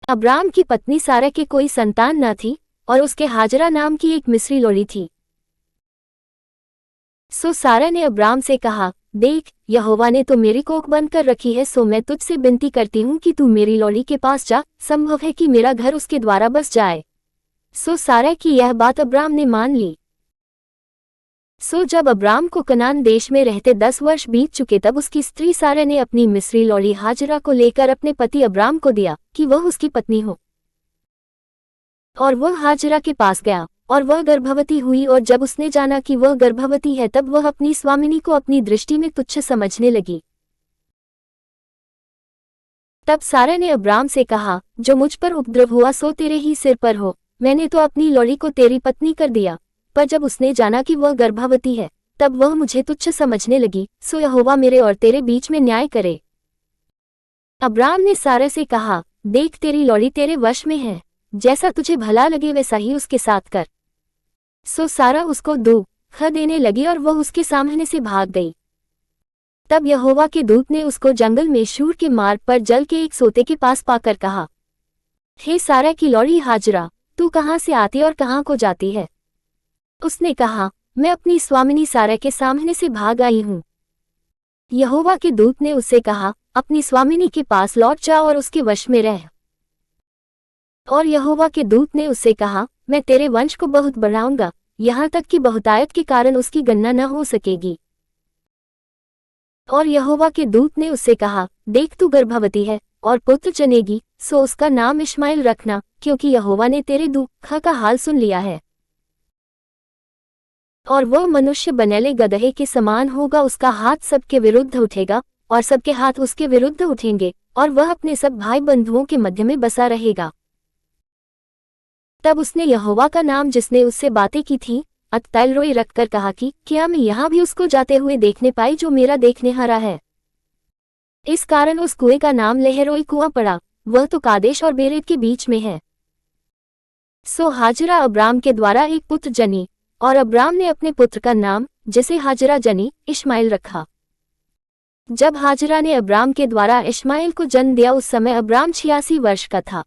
Abram की पत्नी सारा के कोई संतान न थी और उसके हाजरा नाम की एक मिस्री लोड़ी थी। सो सारा ने अब्राम से कहा, देख, यहोवा ने तो मेरी कोख बंद कर रखी है, सो मैं तुझसे विनती करती हूँ कि तू मेरी लोड़ी के पास जा, संभव है कि मेरा घर उसके द्वारा बस जाए। सो सारा की यह बात अब्राम ने मान ली। सो जब अब्राम को कनान देश में रहते 10 वर्ष बीत चुके, तब उसकी स्त्री सारा ने अपनी मिस्री लोड़ी हाजरा को लेकर अपने पति अब्राम को दिया कि वह उसकी पत्नी हो। और वह हाजरा के पास गया और वह गर्भवती हुई, और जब उसने जाना कि वह गर्भवती है, तब वह अपनी स्वामिनी को अपनी दृष्टि में तुच्छ समझने लगी। तब सारा ने अब्राम से कहा, जो मुझ पर उपद्रव हुआ सो तेरे ही सिर पर हो, मैंने तो अपनी लोड़ी को तेरी पत्नी कर दिया, पर जब उसने जाना कि वह गर्भवती है, तब वह मुझे तुच्छ समझने लगी, सो यहोवा मेरे और तेरे बीच में न्याय करे। अब्राम ने सारा से कहा, देख, तेरी लोड़ी तेरे वश में है, जैसा तुझे भला लगे वैसा ही उसके साथ कर। सो सारा उसको दुख देने लगी और वह उसके सामने से भाग गई। तब यहोवा के दूत ने उसको जंगल में शूर के मार्ग पर जल के एक सोते के पास पाकर कहा, हे सारा की लोड़ी हाजरा, तू कहाँ से आती और कहाँ को जाती है? उसने कहा, मैं अपनी स्वामिनी सारा के सामने से भाग आई हूँ। यहोवा के दूत ने उससे कहा, अपनी स्वामिनी के पास लौट जा और उसके वश में रह। और यहोवा के दूत ने उससे कहा, मैं तेरे वंश को बहुत बढ़ाऊंगा, यहाँ तक कि बहुतायत के कारण उसकी गणना न हो सकेगी। और यहोवा के दूत ने उससे कहा, देख, तू गर्भवती है और पुत्र जनेगी, सो उसका नाम इश्माएल रखना, क्योंकि यहोवा ने तेरे दुख का हाल सुन लिया है। और वह मनुष्य बनेले गदहे के समान होगा, उसका हाथ सबके विरुद्ध उठेगा और सबके हाथ उसके विरुद्ध उठेंगे, और वह अपने सब भाई बंधुओं के मध्य में बसा रहेगा। तब उसने यहोवा का नाम जिसने उससे बातें की थी अतैलरोई रखकर कहा कि क्या मैं यहाँ भी उसको जाते हुए देखने पाई जो मेरा देखने हारा है? इस कारण उस कुएं का नाम लहरोई कुआं पड़ा, वह तो कादेश और बेरेत के बीच में है। सो हाजरा अब्राम के द्वारा एक पुत्र जनी, और अब्राम ने अपने पुत्र का नाम, जिसे हाजरा जनी, इश्माएल रखा। जब हाजरा ने अब्राम के द्वारा इश्माएल को जन्म दिया, उस समय अब्राम 86 वर्ष का था।